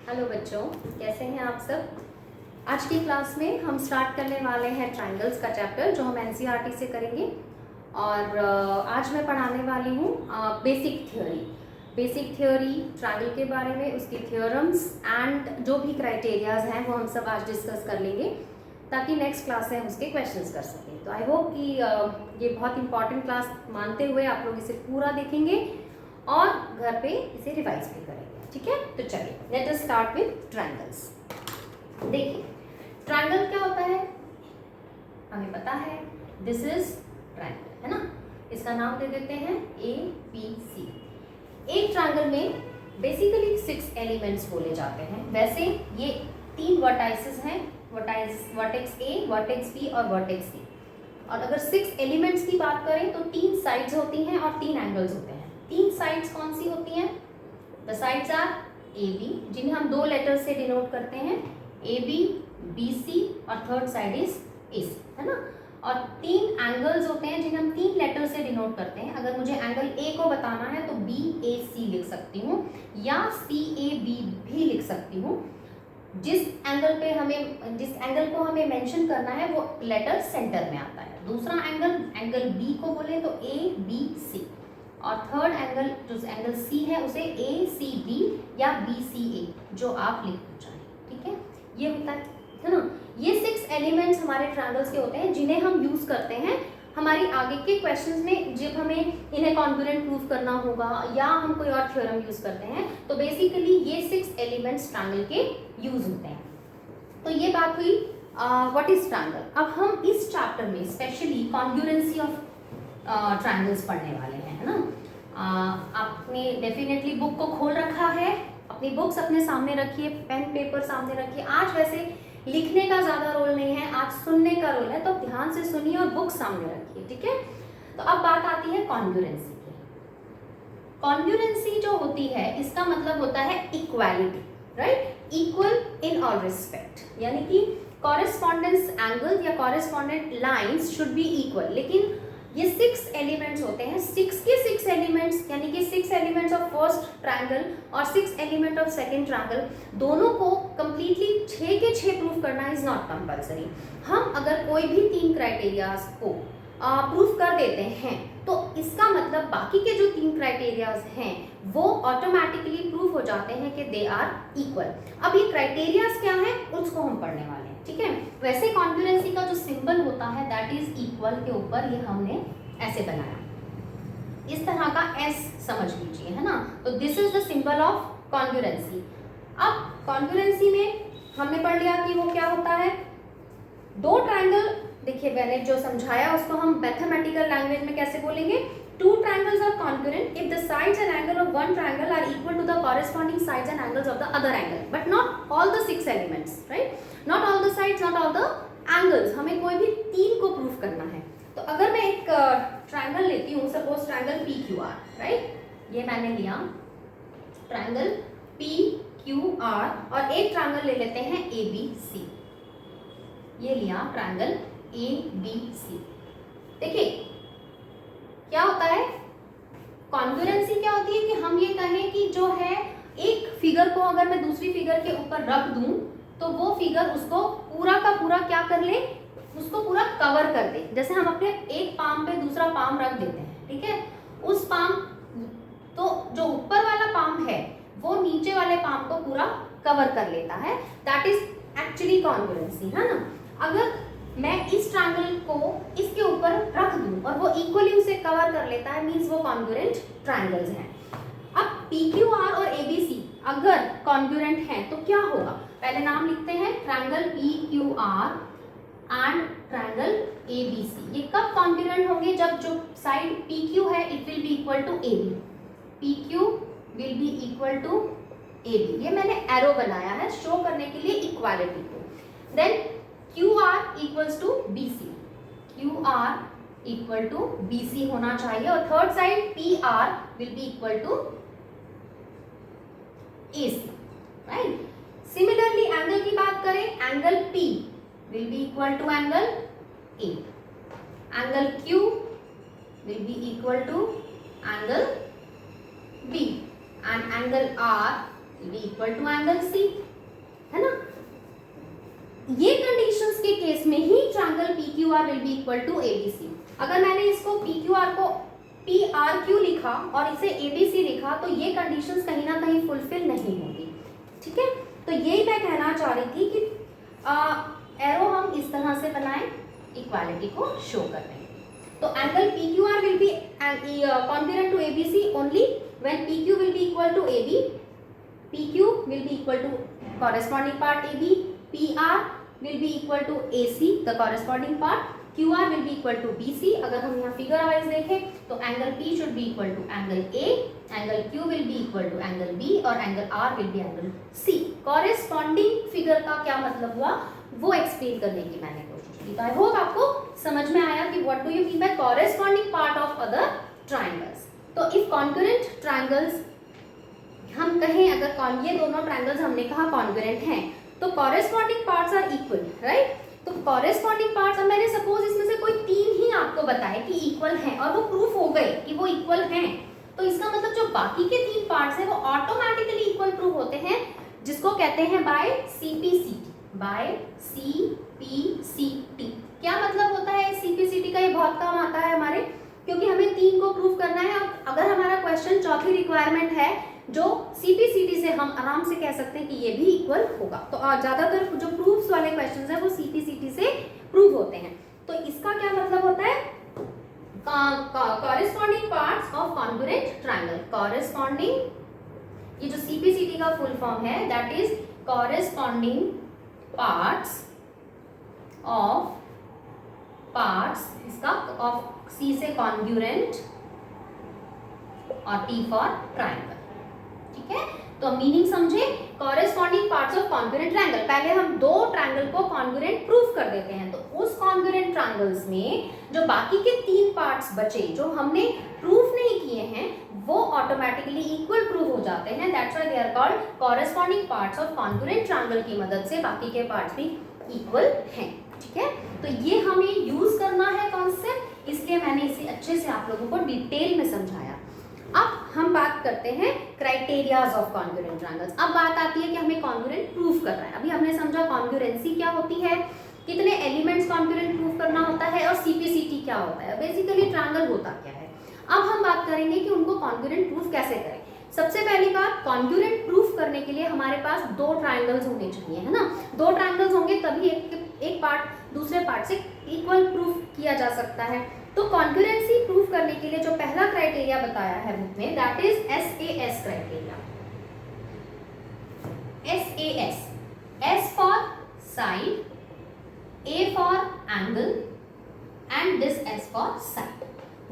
Hello बच्चों, कैसे हैं आप सब। आज की क्लास में हम स्टार्ट करने वाले हैं ट्रायंगल्स का चैप्टर जो हम एनसीईआरटी से करेंगे। और आज मैं पढ़ाने वाली हूँ बेसिक थ्योरी ट्रायंगल के बारे में, उसकी थ्योरम्स एंड जो भी क्राइटेरियाज हैं वो हम सब आज डिस्कस कर लेंगे ताकि नेक्स्ट क्लास में हम उसके क्वेश्चंस कर सकें। तो आई होप कि ये बहुत इंपॉर्टेंट क्लास मानते हुए आप लोग इसे पूरा देखेंगे और घर पे इसे रिवाइज भी करेंगे। ठीक है, तो चलिए let us start with triangles. देखिए ट्रायंगल क्या होता है, हमें पता है दिस इज ट्रायंगल, है ना। इसका नाम दे देते हैं ABC। एक ट्रायंगल में बेसिकली 6 एलिमेंट्स बोले जाते हैं। वैसे ये 3 वर्टाइसेस हैं, वर्टेक्स A, वर्टेक्स B और वर्टेक्स C। और अगर 6 एलिमेंट्स की बात करें तो 3 साइड्स होती हैं और 3 एंगल्स होते हैं। 3 साइड्स कौन सी होती हैं? द साइड्स आर AB, जिन्हें हम 2 लेटर से डिनोट करते हैं, AB, BC और थर्ड साइड इज AC, है ना। और 3 एंगल्स होते हैं जिन्हें हम 3 लेटर से डिनोट करते हैं। अगर मुझे एंगल A को बताना है तो BAC लिख सकती हूँ या CAB भी लिख सकती हूँ। जिस एंगल को हमें मेंशन करना है वो लेटर सेंटर में आता है। दूसरा एंगल B को बोले तो ABC, और थर्ड एंगल जो एंगल C है उसे ACB या BCA, जो आप लिख चाहें। ठीक है, ये होता है ना। ये 6 एलिमेंट्स हमारे ट्रायंगल्स के होते हैं जिन्हें हम यूज करते हैं हमारी आगे के क्वेश्चंस में, जब हमें इन्हें कॉन्ग्रुएंट प्रूफ करना होगा या हम कोई और थ्योरम यूज करते हैं तो बेसिकली ये 6 एलिमेंट्स ट्रायंगल के यूज होते हैं। तो ये बात हुई व्हाट इज ट्रायंगल। अब हम इस चैप्टर में स्पेशली कॉन्ग्रुएंसी ऑफ ट्रायंगल्स पढ़ने वाले हैं, है ना। आपने डेफिनेटली बुक को खोल रखा है, अपनी बुक्स अपने सामने रखिए, पेन पेपर सामने रखिए। आज वैसे लिखने का ज्यादा रोल नहीं है, आज सुनने का रोल है, तो ध्यान से सुनिए और बुक सामने रखिए। ठीक है, तो अब बात आती है कॉन्ग्रुएंसी की। कॉन्ग्रुएंसी जो होती है इसका मतलब होता है equality, right, equal in all respect, यानी कि कॉरेस्पॉन्डेंस एंगल या correspondent lines should be equal. लेकिन ये 6 एलिमेंट्स होते हैं, 6 के 6 एलिमेंट्स यानी कि 6 एलिमेंट्स ऑफ फर्स्ट ट्रायंगल और 6 एलिमेंट ऑफ सेकंड ट्रायंगल, दोनों को कंप्लीटली 6 के 6 प्रूफ करना इज नॉट कंपल्सरी। हम अगर कोई भी 3 क्राइटेरियाज को प्रूफ कर देते हैं तो इसका मतलब बाकी के जो 3 क्राइटेरियाज हैं वो ऑटोमेटिकली प्रूफ हो जाते हैं कि दे आर इक्वल। अब ये क्राइटेरियाज क्या है उसको हम पढ़ने वाले हैं। ठीक है, वैसे कॉन्ग्रुएंसी का जो सिंबल होता है दैट इज इक्वल के ऊपर ये हमने ऐसे बनाया, इस तरह का S समझ लीजिए, है ना। तो this is the symbol of congruency. अब कॉन्ग्रुएंसी में हमने पढ़ लिया कि वो क्या होता है। 2 ट्रायंगल, देखिए मैंने जो समझाया उसको हम मैथमेटिकल लैंग्वेज में कैसे बोलेंगे। 2 triangles are congruent if the sides and angle of one triangle are equal to the corresponding sides and angles of the other angle, but not all the 6 elements, right? Not all the sides, not all the angles. हमें कोई भी 3 को proof करना है। तो अगर मैं एक ट्रायंगल लेती हूँ, सपोज ट्रायंगल PQR, राइट, ये मैंने लिया ट्रायंगल PQR, और एक ट्रायंगल ले लेते हैं ABC, ये लिया ट्रायंगल ABC। देखिए क्या होता है, कॉन्ग्रुएंसी क्या होती है कि हम ये कहें कि जो है एक फिगर को अगर मैं दूसरी फिगर के ऊपर रख दूं तो वो फिगर उसको पूरा का पूरा क्या कर ले, उसको पूरा कवर कर दे। जैसे हम अपने एक पाम पे दूसरा पाम रख देते हैं, ठीक है, उस पाम तो जो ऊपर वाला पाम है वो नीचे वाले पाम को पूरा कवर कर लेता है, दैट इज एक्चुअली कॉन्ग्रुएंसी, है ना। अगर मैं इस ट्रायंगल को इसके ऊपर रख दूं और वो इक्वली उसे कवर कर लेता है, मींस वो कॉन्ग्रुएंट ट्रायंगल्स हैं। अब PQR और ABC अगर कॉन्ग्रुएंट हैं तो क्या होगा, पहले नाम लिखते हैं triangle PQR and triangle ABC। ये कब कॉन्ग्रुएंट होंगे, जब जो साइड PQ है it will be equal to AB, PQ will be equal to AB। ये मैंने एरो बनाया है शो करने के लिए इक्वालिटी को। Then QR equals to BC, QR equal to BC होना चाहिए, और third side PR will be equal to AC, right. Similarly angle की बात करें, angle P will be equal to angle A, angle Q will be equal to angle B, and angle R will be equal to angle C, है ना। ये conditions के case में ही triangle PQR will be equal to ABC। अगर मैंने इसको PQR को PRQ लिखा और इसे ABC लिखा तो ये कंडीशंस कहीं ना कहीं फुलफिल नहीं होगी, ठीक है। तो यही मैं कहना चाह रही थी कि एरो हम इस तरह से बनाएं, इक्वालिटी को शो कर रहे हैं। तो angle PQR will be congruent to ABC only when PQ will be equal to AB, PQ will be equal to corresponding part AB, PR will be equal to AC the corresponding part, QR will be equal to BC। अगर हम यहाँ figure wise देखें तो angle P should be equal to angle A, angle Q will be equal to angle B और angle R will be angle C। Corresponding figure का क्या मतलब हुआ वो एक्सप्लेन करने की मैंने कोशिश की। तो आई होप आपको समझ में आया कि what do you mean by corresponding part of other triangles. तो इफ कॉन्ग्रुएंट ट्रायंगल्स हम कहें, अगर ये दोनों ट्रायंगल्स हमने कहा कॉन्ग्रुएंट हैं तो corresponding parts are equal, right. तो कॉरेस्पॉन्डिंग पार्ट्स, अब मैंने सपोज इसमें से कोई 3 ही आपको बताए कि इक्वल हैं और वो प्रूफ हो गए कि वो इक्वल हैं, तो इसका मतलब जो बाकी के 3 पार्ट्स हैं वो ऑटोमेटिकली इक्वल प्रूफ होते हैं, जिसको कहते हैं बाय CPCT, बाय CPCT। क्या मतलब होता है CPCT का? ये बहुत काम आता है हमारे, क्योंकि हमें 3 को प्रूफ करना है। और अगर हमारा क्वेश्चन चौथी रिक्वायरमेंट है जो CPCT से हम आराम से कह सकते हैं कि ये भी इक्वल होगा। तो ज्यादातर जो प्रूफ्स वाले क्वेश्चंस हैं वो CPCT से प्रूव होते हैं। तो इसका क्या मतलब होता है? Corresponding parts of congruent triangle. Corresponding, ये जो CPCT का फुल फॉर्म है दैट इज कॉरेस्पॉन्डिंग पार्ट्स इसका ऑफ C से कॉन्ग्रुएंट और T फॉर ट्रायंगल, ठीक है। तो मीनिंग समझे, corresponding parts of congruent triangle. पहले हम 2 ट्रायंगल को कॉन्ग्रुएंट प्रूफ कर देते हैं, तो उस कॉन्ग्रुएंट ट्रायंगल्स में जो बाकी के 3 पार्ट्स बचे जो हमने प्रूफ नहीं किए हैं वो ऑटोमेटिकली इक्वल प्रूफ हो जाते हैं। That's why they are called corresponding parts of congruent triangle की मदद से बाकी के पार्ट्स भी इक्वल हैं, ठीक है। तो ये हमें यूज करना है कॉन्सेप्ट, इसलिए मैंने इसे अच्छे से आप लोगों को डिटेल में समझाया। अब हम बात करते हैं क्राइटेरियाज ऑफ कॉन्ग्रुएंट ट्रायंगल्स। अब बात आती है कि हमें कॉन्ग्रुएंट प्रूफ करना है। अभी हमने समझा कॉन्ग्रुएंसी क्या होती है, कितने एलिमेंट्स कॉन्ग्रुएंट प्रूफ करना होता है और CPCT क्या होता है, बेसिकली ट्रायंगल होता क्या है। अब हम बात करेंगे कि उनको कॉन्ग्रुएंट प्रूफ कैसे करें। सबसे पहली बात, कॉन्ग्रुएंट प्रूफ करने के लिए हमारे पास 2 ट्रायंगल्स होने चाहिए, है ना। 2 ट्रायंगल्स होंगे तभी एक पार्ट दूसरे पार्ट से इक्वल प्रूफ किया जा सकता है। तो कॉन्ग्रुएंसी प्रूफ करने के लिए जो पहला क्राइटेरिया बताया है बुक में that is SAS criteria. SAS, S for side, A for angle and this S for side.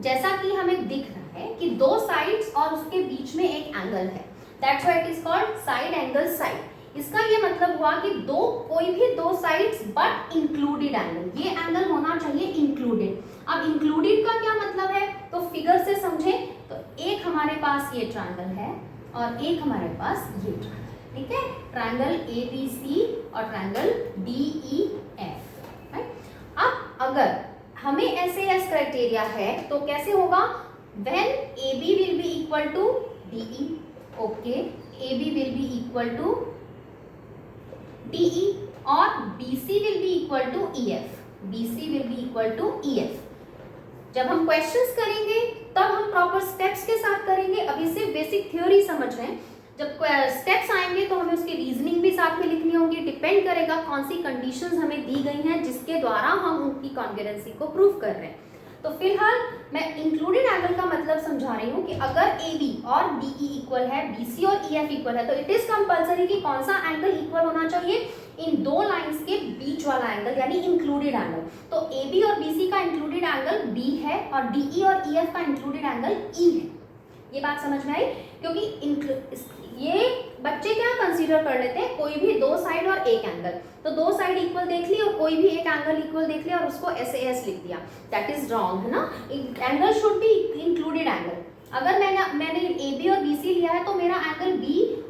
जैसा कि हमें दिख रहा है कि 2 साइड्स और उसके बीच में एक एंगल है, that's why it is called side angle side. इसका ये मतलब हुआ कि कोई भी 2 साइड्स बट इंक्लूडेड एंगल, ये एंगल होना चाहिए इंक्लूडेड। अब इंक्लूडेड का क्या मतलब है, तो फिगर से समझे तो एक हमारे पास ये ट्रायंगल है और एक हमारे पास ये ट्रायंगल, ठीक है। ट्रायंगल ABC और ट्रायंगल DEF, राइट। अब अगर हमें SAS क्राइटेरिया है तो कैसे होगा, when AB will be equal to DE, okay, AB will be equal to DE और BC will be equal to EF, BC will be equal to EF। जब हम क्वेश्चंस करेंगे तब हम प्रॉपर स्टेप्स के साथ करेंगे। अभी से बेसिक थ्योरी समझ रहे हैं, जब स्टेप्स आएंगे तो हमें उसकी रीजनिंग भी साथ में लिखनी होगी। डिपेंड करेगा कौन सी कंडीशंस हमें दी गई हैं जिसके द्वारा हम उनकी कॉन्ग्रुएंसी को प्रूव कर रहे हैं। तो फिलहाल मैं इंक्लूडेड एंगल का मतलब समझा रही हूँ कि अगर AB और DE इक्वल है, BC और EF इक्वल है, तो इट इज कंपल्सरी कि कौन सा एंगल इक्वल होना चाहिए, इन 2 लाइंस के बीच वाला एंगल, यानी इंक्लूडेड एंगल। तो AB और BC का इंक्लूडेड एंगल B है और DE और EF का इंक्लूडेड एंगल E है। ये बात समझ में आई, क्योंकि ये बच्चे क्या कंसीडर कर लेते हैं, कोई भी 2 साइड और एक एंगल, तो 2 साइड इक्वल देख ली और कोई भी एक एंगल इक्वल देख लिया और उसको SAS लिख दिया, दैट इज रॉन्ग, है ना। Angle should be included angle. अगर मैंने AB और BC लिया है तो मेरा एंगल B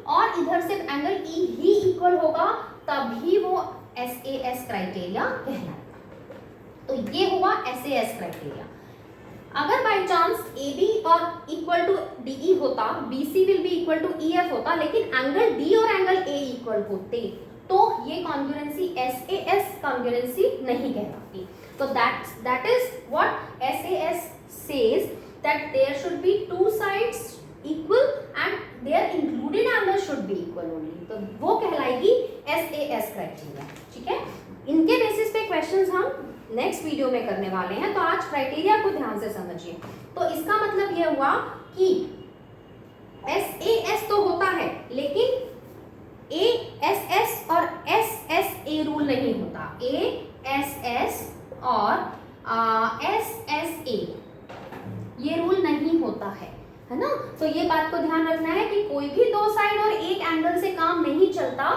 और इधर से एंगल E ही इक्वल होगा, तभी वो SAS क्राइटेरिया कहलाएगा। तो ये हुआ SAS क्राइटेरिया। अगर बाय चांस AB और इक्वल टू DE होता, BC will be equal to EF होता, लेकिन एंगल D और एंगल A इक्वल होते, तो ये कॉन्ग्रुएंसी SAS कॉन्ग्रुएंसी नहीं कहलाती। तो that is what SAS says, that there should be two sides equal and their included angle should be equal only, तो वो कहलाएगी SAS क्राइटेरिया। ठीक है, इनके बेसिस पे क्वेश्चंस हम नेक्स्ट वीडियो में करने वाले हैं, तो आज क्राइटेरिया को ध्यान से समझिए। तो इसका मतलब ये हुआ कि SAS तो होता है, लेकिन ASS और SSA रूल नहीं होता। ASS और SSA ये रूल नहीं होता है ना। तो ये बात को ध्यान रखना है कि कोई भी दो साइड और एक एंगल से काम नहीं चलता।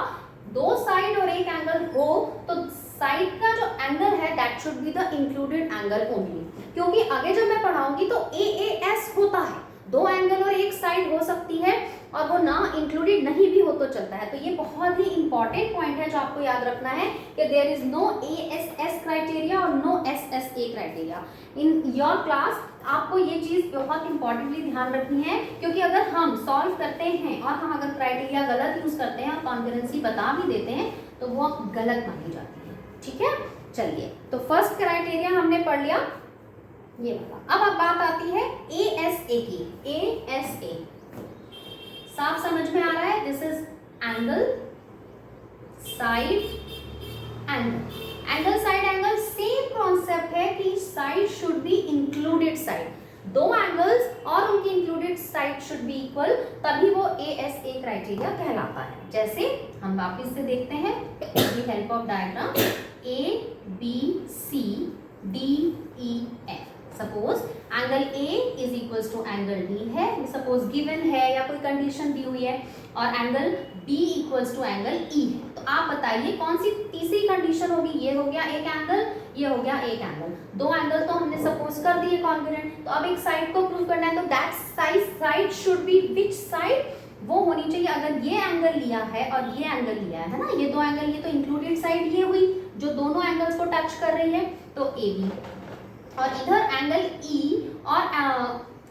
दो साइड और एक एंगल हो तो साइड का जो एंगल है that should be the included angle only, क्योंकि आगे जब मैं पढ़ाऊंगी तो AAS होता है, दो एंगल और एक साइड हो सकती है और वो ना इंक्लूडेड नहीं भी हो तो चलता है। तो ये बहुत ही इंपॉर्टेंट पॉइंट है जो आपको याद रखना है कि there is no ASS criteria और no SSA criteria in your class. आपको ये चीज बहुत इंपॉर्टेंटली ध्यान रखनी है, क्योंकि अगर हम सॉल्व करते हैं और हम अगर क्राइटेरिया गलत यूज करते हैं और कॉन्करेंसी बता भी देते हैं तो वो गलत मानी जाती है। ठीक है, चलिए तो फर्स्ट क्राइटेरिया हमने पढ़ लिया ये वाला। अब बात आती है ASA की। ASA साफ समझ में आ रहा है, this is angle side angle. Angle side angle same concept है कि side should be included side, दो एंगल्स और उनकी included side should be equal, तभी वो ASA क्राइटेरिया कहलाता है। जैसे हम वापस से देखते हैं with help of diagram ABCDEF। Suppose angle A is equals to angle D है, सपोज गिवन है या कोई कंडीशन दी हुई है, और angle B equals to angle E है। तो आप बताइए कौन सी तीसरी कंडीशन होगी। ये हो गया एक एंगल, ये हो गया एक एंगल, दो एंगल तो हमने सपोज कर दिए कॉन्ग्रुएंट। तो अब एक साइड को प्रूव करना है, तो that side should B which side, वो होनी चाहिए। अगर ये एंगल लिया है और ये एंगल लिया है ना, ये दो एंगल, ये तो इंक्लूडेड साइड ये हुई जो दोनों एंगल्स को टच कर रही है, तो AB, और इधर एंगल E और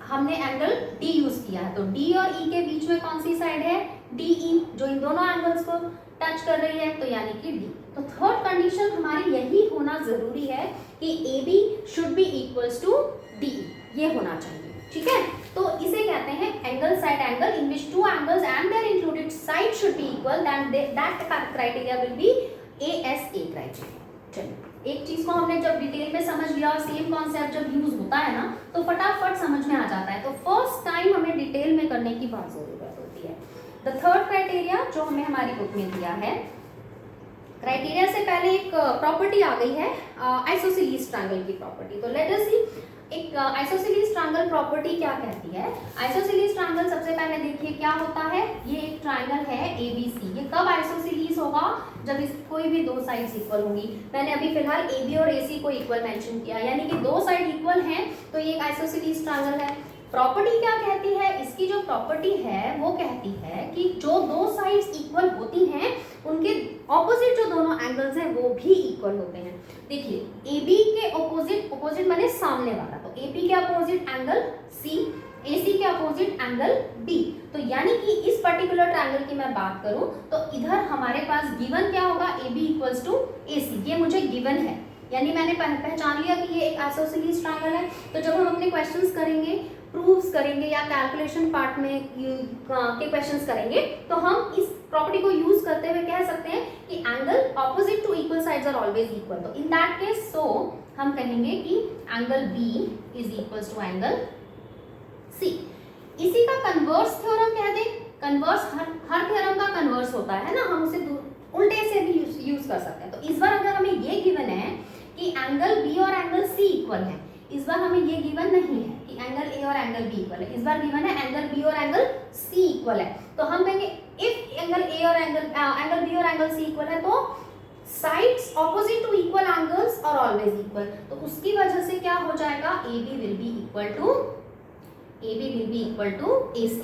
हमने एंगल D यूज किया है, तो D और E के बीच में कौन सी साइड है, DE, जो इन दोनों एंगल्स को टच कर रही है, तो यानी कि D। तो थर्ड कंडीशन हमारी यही होना जरूरी है कि AB should be equals to DE, ये होना चाहिए। ठीक है, तो इसे कहते हैं angle side angle in which two angles and their included side should be equal, that criteria will be ASA criteria. चलिए, एक चीज को हमने जब डिटेल में समझ लिया और सेम कॉन्सेप्ट जब यूज होता है ना तो फटाफट समझ में आ जाता है, तो फर्स्ट टाइम हमें डिटेल में करने की बहुत जरूरत होती है। द थर्ड क्राइटेरिया जो हमें हमारी बुक में दिया है, क्राइटेरिया से पहले एक प्रॉपर्टी आ गई है आइसोसेलेस ट्रायंगल की प्रॉपर्टी। तो लेट अस सी एक आइसोसेलेस ट्रायंगल प्रॉपर्टी क्या कहती है। आइसोसेलेस ट्रायंगल सबसे पहले देखिए क्या होता है, ये एक ट्रायंगल है ABC। ये कब आइसोसेलेस होगा, जब इस कोई भी दो साइड्स इक्वल होंगी। मैंने अभी फिलहाल AB और AC को इक्वल मेंशन किया, यानी कि दो साइड इक्वल हैं तो ये एक आइसोसेलेस ट्रायंगल है। प्रॉपर्टी क्या कहती है, इसकी जो प्रॉपर्टी है वो कहती है कि जो दो साइड्स इक्वल होती हैं उनके ऑपोजिट जो दोनों एंगल्स हैं वो भी इक्वल होते हैं। देखिए AB के ऑपोजिट माने सामने वाला, तो AB के अपोजिट एंगल C, AC के अपोजिट एंगल D। तो यानी कि इस पर्टिकुलर ट्रायंगल की मैं बात करूं तो इधर हमारे पास गिवन क्या होगा, AB इक्वल्स टू AC, ये मुझे गिवन है, यानी मैंने पहचान लिया कि ये एक आइसोसेलेस ट्रायंगल है। तो जब हम अपने क्वेश्चंस करेंगे, प्रूफ्स करेंगे या कैलकुलेशन पार्ट में के क्वेश्चंस करेंगे, तो हम इस प्रॉपर्टी को यूज करते हुए कह सकते हैं कि angle opposite to equal sides are always equal. तो इन दैट केस सो हम कहेंगे कि angle B is equals to angle C। इसी का कन्वर्स थ्योरम कह दें, कन्वर्स हर थ्योरम का कन्वर्स होता है ना, हम उसे उल्टे से भी यूज कर सकते हैं। तो इस बार अगर हमें ये गिवन है कि एंगल B और एंगल C इक्वल है, इस बार हमें ये गिवन नहीं है कि एंगल A और एंगल B इक्वल है, इस बार गिवन है एंगल B और एंगल C इक्वल है। तो हम कहेंगे इफ एंगल A और एंगल B और एंगल C इक्वल है तो sides opposite to equal angles are always equal. तो उसकी वजह से क्या हो जाएगा, AB will be equal to AC।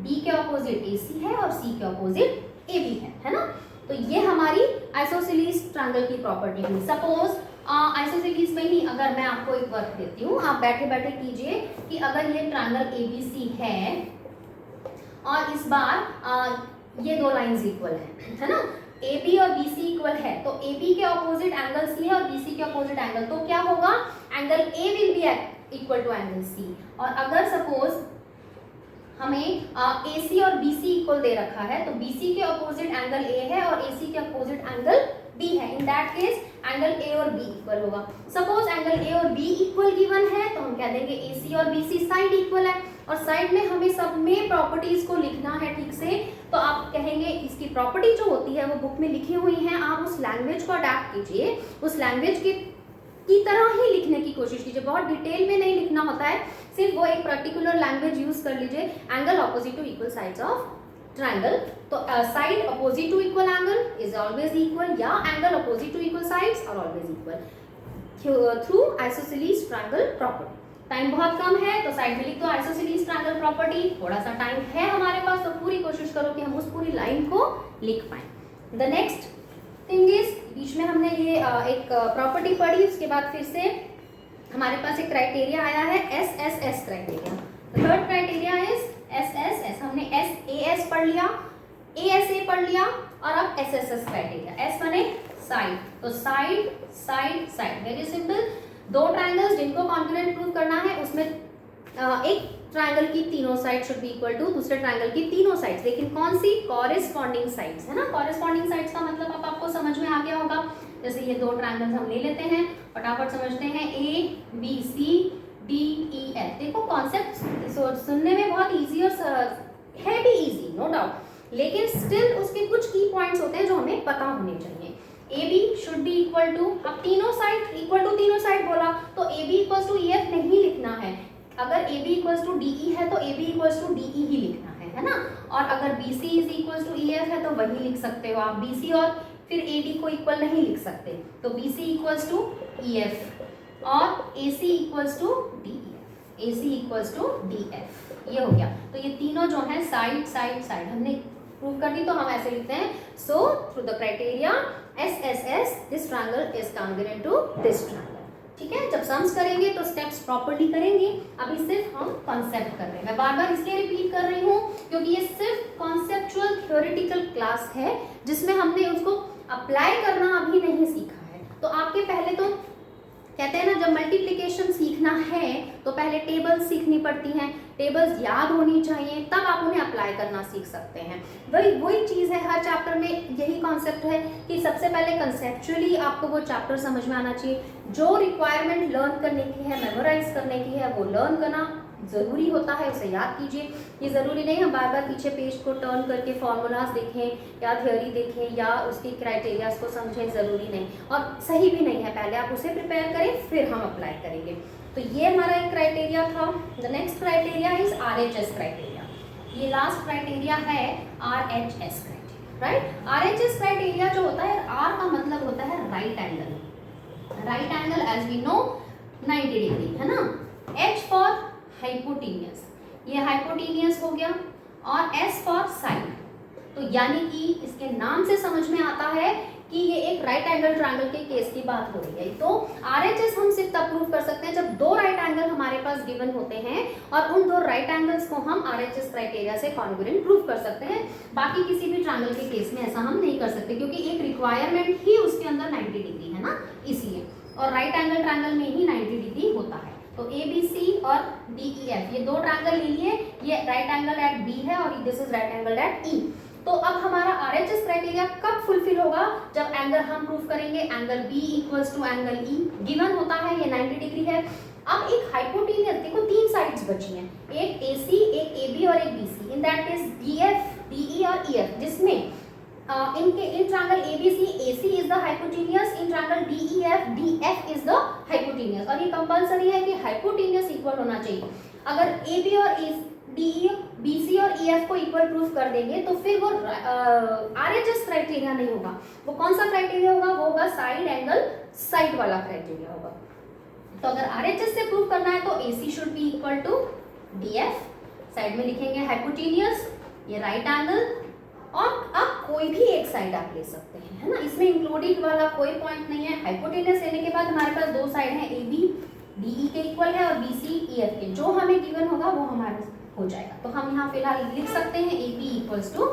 B के ऑपोजिट AC है और C के ऑपोजिट AB है ना। तो ये हमारी आइसोसेलेस ट्रायंगल की प्रॉपर्टी हुई। सपोज आइसोसेलेस में ही अगर मैं आपको एक वर्क देती हूँ, आप बैठे बैठे कीजिए कि अगर ये ट्रायंगल ABC है और इस बार ये दो लाइंस इक्वल है ना, AB और BC इक्वल है, तो AB के ऑपोजिट एंगल C है और BC के ऑपोजिट एंगल, तो क्या होगा, angle A will be equal to angle C। और अगर सपोज हमें AC और BC इक्वल दे रखा है, तो BC के ऑपोजिट एंगल A है और AC के ऑपोजिट एंगल B है, इन दैट केस एंगल A और B इक्वल होगा। सपोज एंगल A और B इक्वल गिवन है, तो हम कह देंगे AC और BC साइड इक्वल है, और साइड में हमें सब में प्रॉपर्टीज को लिखना है ठीक से, तो आप कहेंगे इसकी प्रॉपर्टी जो होती है वो बुक में लिखी हुई है, आप उस लैंग्वेज को अडैप्ट कीजिए, उस लैंग्वेज की तरह ही लिखने की कोशिश कीजिए, बहुत डिटेल में नहीं लिखना होता है, सिर्फ वो एक पर्टिकुलर लैंग्वेज यूज कर लीजिए। Angle opposite to equal sides of triangle, तो side opposite to equal angle is always equal, या angle opposite to equal sides are always equal through isosceles triangle property. Time बहुत कम है तो side में लिख दो आइसोसेलेस ट्रायंगल प्रॉपर्टी, थोड़ा सा टाइम है हमारे पास तो पूरी कोशिश करो कि हम उस पूरी लाइन को लिख पाए। द नेक्स्ट थिंग इज, बीच में हमने ये एक प्रॉपर्टी पढ़ी, उसके बाद फिर से हमारे पास एक क्राइटेरिया आया है SSS criteria. Third criteria is SSS, हमने SAS पढ़ लिया, ASA पढ़ लिया, और अब SSS क्राइटेरिया। S माने साइड, तो side side side, very simple. दो ट्रायंगल्स जिनको कॉन्ग्रुएंट प्रूव करना है, उसमें एक ट्रायंगल की तीनों side should be equal to दूसरे ट्रायंगल की तीनों साइड्स, लेकिन कौन सी, कॉरेस्पॉन्डिंग साइड्स, है ना। कॉरेस्पॉन्डिंग साइड्स का मतलब अब आपको समझ में आ गया होगा। जैसे ये दो ट्रायंगल्स हम ले लेते हैं, फटाफट समझते हैं, ABCDEF। देखो कॉन्सेप्ट सुनने में बहुत इजी और है भी इजी, नो डाउट, लेकिन स्टिल उसके कुछ की पॉइंट्स होते हैं जो हमें पता होने चाहिए। AB should be equal to, अब तीनों साइड इक्वल टू तीनों साइड बोला तो AB इक्वल्स टू EF नहीं लिखना है, अगर AB इक्वल्स टू DE है तो AB इक्वल्स टू DE ही लिखना है ना। और अगर BC is equals to EF है तो वही लिख सकते हो आप, BC और फिर AD को इक्वल नहीं लिख सकते, तो BC इक्वल्स टू EF और AC equals to DEF, AC equals to DF, ये हो गया। तो ये तीनों जो है साइड साइड साइड हमने प्रूव कर दी, तो हम ऐसे लिखते हैं, so through the criteria SSS this triangle is congruent to this triangle. ठीक है, जब सम्स करेंगे तो स्टेप्स प्रॉपर्ली करेंगे, अभी सिर्फ हम कॉन्सेप्ट कर रहे हैं। मैं बार बार इसलिए रिपीट कर रही हूँ क्योंकि ये सिर्फ कॉन्सेप्चुअल थ्योरेटिकल क्लास है, जिसमें हमने उसको अप्लाई करना अभी नहीं सीखा है। तो आपके पहले तो कहते हैं ना, जब मल्टीप्लिकेशन सीखना है तो पहले टेबल्स सीखनी पड़ती हैं, टेबल्स याद होनी चाहिए, तब आप उन्हें अप्लाई करना सीख सकते हैं। वही चीज़ है, हर चैप्टर में यही कॉन्सेप्ट है कि सबसे पहले कंसेप्चुअली आपको वो चैप्टर समझ में आना चाहिए, जो रिक्वायरमेंट लर्न करने की है, मेमोराइज करने की है, वो लर्न करना ज़रूरी होता है, उसे याद कीजिए। ये ज़रूरी नहीं हम बार बार पीछे पेज को टर्न करके फॉर्मूलाज देखें या थ्योरी देखें या उसके क्राइटेरियाज को समझें, ज़रूरी नहीं, और सही भी नहीं है। पहले आप उसे प्रिपेयर करें, फिर हम अप्लाई करेंगे। तो ये हमारा एक क्राइटेरिया था। The next criteria is RHS criteria. ये लास्ट क्राइटेरिया है RHS criteria, right. RHS criteria जो होता है, R का मतलब होता है right angle. Right angle as we know 90 degree, है ना। H फॉर हाइपोटेनियस, ये हाइपोटेनियस हो गया, और S फॉर साइड। तो यानी कि इसके नाम से समझ में आता है कि ये एक राइट एंगल ट्रायंगल के केस की बात हो रही है। तो RHS हम सिर्फ तब प्रूव कर सकते हैं जब दो राइट एंगल हमारे पास गिवन होते हैं, और उन दो राइट एंगल्स को हम RHS क्राइटेरिया से कॉन्ग्रुएंट प्रूव कर सकते हैं। बाकी किसी भी ट्रायंगल के केस में ऐसा हम नहीं कर सकते, क्योंकि एक रिक्वायरमेंट ही उसके अंदर 90 डिग्री है ना, इसलिए। और राइट एंगल ट्रायंगल में ही 90 डिग्री होता है। तो ABC और DEF ये दो ट्रायंगल ले लिए, ये राइट एंगल एट B है और this is right angle at E। तो अब हमारा RHS क्राइटेरिया कब फुलफिल होगा, जब एंगल हम प्रूव करेंगे angle B equals to angle E, given होता है ये 90 डिग्री है। अब एक हाइपोटेनियस, देखो तीन साइड्स बची हैं, एक AC, एक AB और एक BC, in that case DF, DE और EF, जिसमें in triangle ABC, AC is the hypotenuse, in triangle DEF, DF is the hypotenuse. और ये कंपलसरी है कि हाइपोटेनियस इक्वल होना चाहिए। अगर AB और DE, BC और EF को इक्वल प्रूफ कर देंगे तो फिर वो RHS क्राइटेरिया नहीं होगा। वो कौन सा क्राइटेरिया होगा, वो होगा साइड एंगल साइड वाला क्राइटेरिया होगा। तो अगर RHS से प्रूफ करना है तो AC should be equal to DF, side में लिखेंगे हाइपोटेनियस, ये राइट एंगल और अब कोई भी एक साइड आप ले सकते हैं, है ना, इसमें इंक्लूडिंग वाला कोई पॉइंट नहीं है। हाइपोटेनस लेने के बाद हमारे पास दो साइड हैं, ए बी डी के इक्वल है और बी सी ई एफ के, जो हमें गिवन होगा वो हमारे हो जाएगा। तो हम यहाँ फिलहाल लिख सकते हैं A B equals to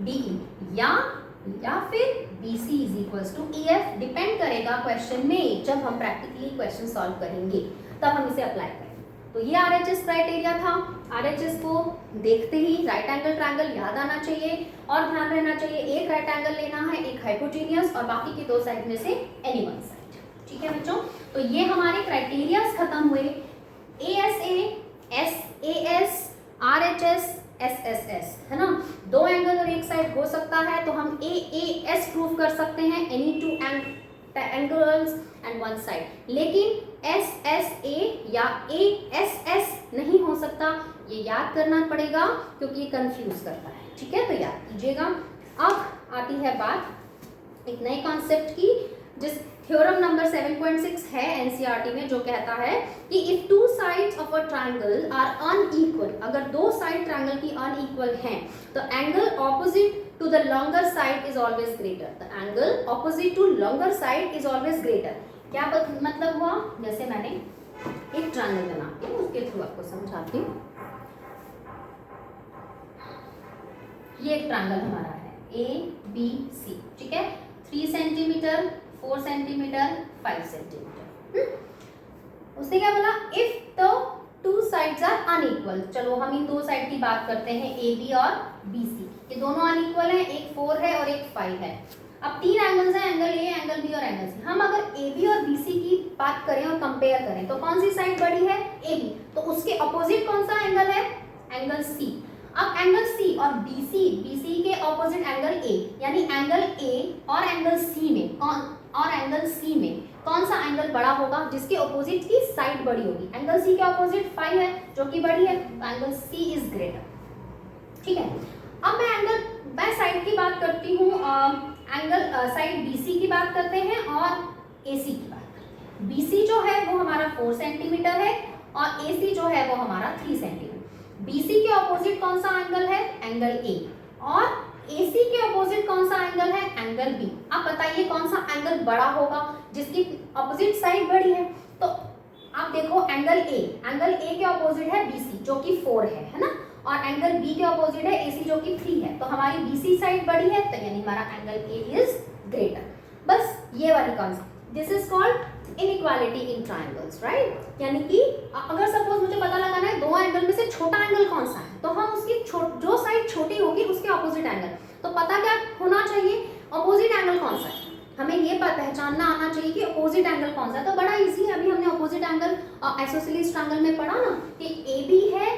D E या फिर B C is equals to E F, depend करेगा क्वेश्चन में, जब हम प्रैक्टिकली क्वेश्चन सॉल्व करेंगे तब हम इसे अप्लाई करेंगे। तो ये RHS क्राइटेरिया था। RHS को देखते ही राइट एंगल ट्रायंगल याद आना चाहिए और ध्यान रहना चाहिए एक राइट एंगल लेना है, एक हाइपोटेनियस और बाकी की दो साइड में से एनी वन साइड। ठीक है बच्चों, तो ये हमारे क्राइटेरियाज खत्म हुए। ASA, SAS, RHS, SSS, है ना, दो एंगल और एक साइड हो सकता है तो हम AAS प्रूव कर सकते हैं, any two angles and one side. लेकिन SSA या ASS नहीं हो सकता, ये याद करना पड़ेगा क्योंकि ये कंफ्यूज करता है। ठीक है, तो याद कीजिएगा। अब आती है बात एक नए कॉन्सेप्ट की, जिस थ्योरम नंबर 7.6 है एनसीईआरटी में, जो कहता है कि if two sides of a triangle are unequal, अगर दो साइड ट्रायंगल की अनइक्वल हैं तो angle opposite to the longer side is always greater. The angle opposite to longer side is always greater. क्या मतलब हुआ, जैसे मैंने एक ट्रायंगल बनाती हूँ, उसके थ्रू आपको समझाती हूँ। ये एक ट्रायंगल हमारा है ABC, ठीक है, 3 सेंटीमीटर, 4 सेंटीमीटर, 5 सेंटीमीटर। उसने क्या बोला, if the two sides are unequal. चलो हम इन दो साइड की बात करते हैं, AB और BC, ये दोनों अनइक्वल हैं, एक 4 है और एक 5 है। अब तीन एंगल्स हैं, एंगल A, एंगल B और एंगल C। हम अगर AB और BC की बात करें और कंपेयर करें तो कौन सी साइड बड़ी है, AB, तो उसके अपोजिट कौन सा एंगल है, एंगल C। अब एंगल C और BC के अपोजिट एंगल A, यानी एंगल A और एंगल C में कौन सा एंगल बड़ा होगा, जिसके अपोजिट की साइड बड़ी होगी। एंगल C के अपोजिट 5 है जो कि बड़ी है, तो एंगल C इज ग्रेटर। ठीक है, अब मैं साइड की बात करती हूँ, एंगल साइड BC की बात करते हैं और AC की बात करते हैं। BC जो है वो हमारा 4 सेंटीमीटर है और AC जो है वो हमारा 3 सेंटीमीटर। BC के ऑपोजिट कौन सा एंगल है, एंगल A, और AC के ऑपोजिट कौन सा एंगल है, एंगल B। आप बताइए कौन सा एंगल बड़ा होगा, जिसकी ऑपोजिट साइड बड़ी है। तो आप देखो एंगल A के ऑपोजिट है BC जो कि 4 है ना, और एंगल B के ऑपोजिट है AC जो कि 3 है। तो हमारी BC साइड बड़ी है, तो यानी हमारा एंगल A इज ग्रेटर। बस ये वाली concept, this is called inequality in triangles, right. यानी कि अगर सपोज मुझे पता लगाना है दो एंगल में से छोटा एंगल कौन सा है, तो हम उसकी जो साइड छोटी होगी उसके ऑपोजिट एंगल, तो पता क्या होना चाहिए, ऑपोजिट एंगल कौन सा है, हमें ये पहचानना आना चाहिए कि ऑपोजिट एंगल कौन सा है। तो बड़ा इजी है, अभी हमने ऑपोजिट एंगल आइसोसेलेस ट्रायंगल में पढ़ा ना कि AB है,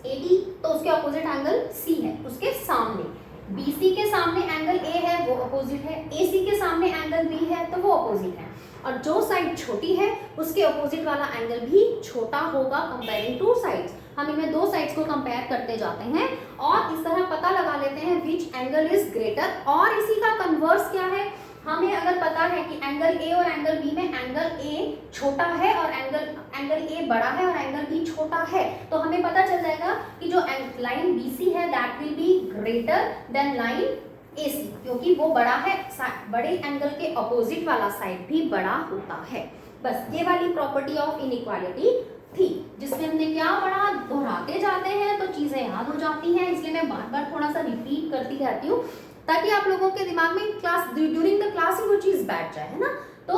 AD, तो उसके ऑपोजिट एंगल C है, उसके सामने BC के सामने एंगल A है वो अपोजिट है, AC के सामने एंगल B है तो वो अपोजिट है, और जो साइड छोटी है उसके अपोजिट वाला एंगल भी छोटा होगा कंपेयरिंग टू साइड्स। हम इनमें दो साइड्स को कंपेयर करते जाते हैं और इस तरह पता लगा लेते हैं विच एंगल इज ग्रेटर। और इसी का कन्वर्स क्या है, हमें अगर पता है कि एंगल A और एंगल B में एंगल A छोटा है और एंगल A बड़ा है और एंगल B छोटा है, तो हमें पता चल जाएगा कि जो लाइन BC है that will be greater then line AC, क्योंकि वो बड़ा है, बड़े एंगल के अपोजिट वाला साइड भी बड़ा होता है। बस ये वाली प्रॉपर्टी ऑफ इनइक्वालिटी थी, जिसमें हमने क्या पढ़ा, दोहराते जाते हैं तो चीजें याद हो जाती हैं, इसलिए मैं बार बार थोड़ा सा रिपीट करती रहती हूँ ताकि आप लोगों के दिमाग में क्लास ड्यूरिंग द क्लास वो चीज बैठ जाए, है ना। तो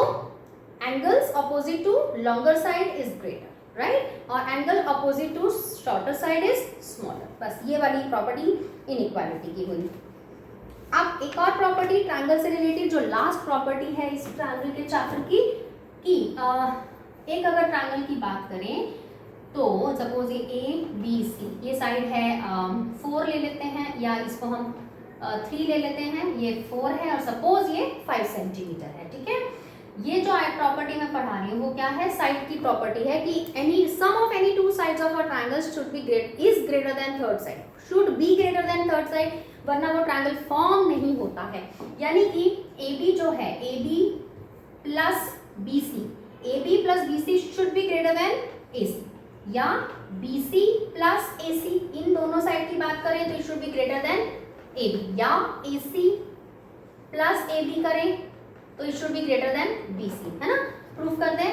angles opposite to longer side is greater, right, और angle opposite to shorter side is smaller. बस ये वाली प्रॉपर्टी इनइक्वालिटी की हुई। अब एक और प्रॉपर्टी ट्रायंगल से रिलेटेड, जो लास्ट प्रॉपर्टी है इस ट्रायंगल के चैप्टर की, एक अगर ट्रायंगल की बात करें तो सपोज ये ABC, ये साइड है 4 ले लेते हैं, या इसको हम 3 ले लेते हैं, ये 4 है और सपोज ये 5 सेंटीमीटर है। ठीक है, ये जो प्रॉपर्टी मैं पढ़ा रही हूँ वो क्या है, साइड की प्रॉपर्टी है कि any sum of any two sides of a triangle should be greater than third side, should be greater than third side, वरना वो ट्रायंगल फॉर्म नहीं होता है। यानी कि AB जो है, AB plus BC should be greater than AC, या BC प्लस AC, इन दोनों साइड की बात करें तो it should be greater than A B, या A C plus A B करें तो it should be greater than B C, है ना। प्रूफ कर दें,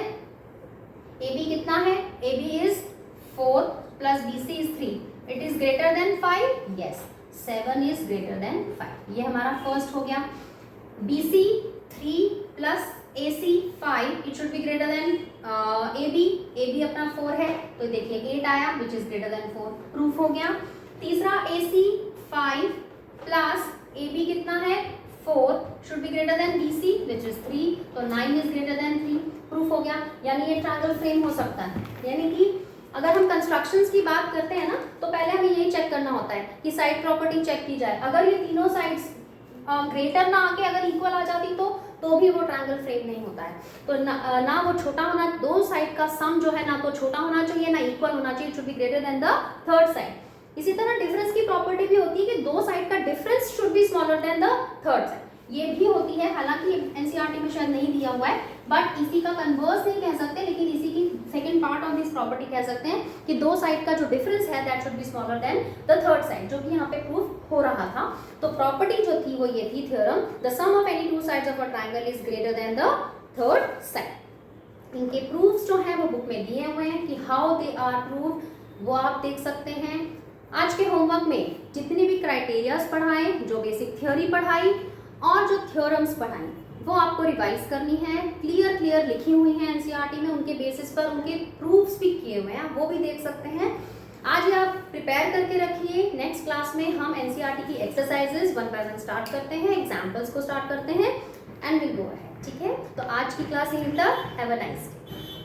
ए बी कितना है, A B is 4 plus B C is 3, it is greater than 5, yes 7 is greater than 5, ये हमारा फर्स्ट हो गया। B C 3 plus A C 5, it should be greater than A B अपना 4 है तो देखिए 8 आया which is greater than 4, proof हो गया। तीसरा ए सी 5 प्लस ए बी कितना है 4 should be greater than B C which is 3, तो 9 इज ग्रेटर देन 3, प्रूफ हो गया। यानी ये ट्रायंगल फ्रेम हो सकता है, यानी कि अगर हम कंस्ट्रक्शंस की बात करते हैं ना तो पहले हमें यही चेक करना होता है कि साइड प्रॉपर्टी चेक की जाए, अगर ये तीनों साइड्स ग्रेटर ना आके अगर इक्वल आ जाती तो भी वो ट्रायंगल फ्रेम नहीं होता है। तो ना वो छोटा होना, दो साइड का सम जो है ना तो छोटा होना चाहिए ना इक्वल होना चाहिए, it should be greater than the third side. इसी तरह डिफरेंस की प्रॉपर्टी भी होती है कि दो साइड का difference should be smaller than the third side, ये भी होती है, हालांकि एनसीईआरटी में शायद नहीं दिया हुआ है, बट इसी का कन्वर्स नहीं कह सकते, लेकिन इसी की second part of this property कह सकते हैं कि दो साइड का जो डिफरेंस है that should be smaller than the third side, जो कि यहाँ पे प्रूफ हो रहा था। तो प्रॉपर्टी जो थी वो ये थी theorem, the sum of any two sides of a triangle is greater than the third side. इनके प्रूफ्स जो है वो बुक में दिए हुए हैं कि हाउ दे आर प्रूव, वो आप देख सकते हैं। आज के होमवर्क में जितने भी क्राइटेरियाज पढ़ाए, जो बेसिक थ्योरी पढ़ाई और जो थ्योरम्स पढ़ाई, वो आपको रिवाइज करनी है, क्लियर लिखी हुई हैं एनसीईआरटी में, उनके बेसिस पर उनके प्रूफ्स भी किए हुए हैं, वो भी देख सकते हैं। आज ये आप प्रिपेयर करके रखिए, नेक्स्ट क्लास में हम एनसीईआरटी की एक्सरसाइजेस 1 बाय 1 स्टार्ट करते हैं, एग्जाम्पल्स को स्टार्ट करते हैं एंड विल गो अहेड, ठीक है। तो आज की क्लास यहीं तक, हैव अ नाइस डे।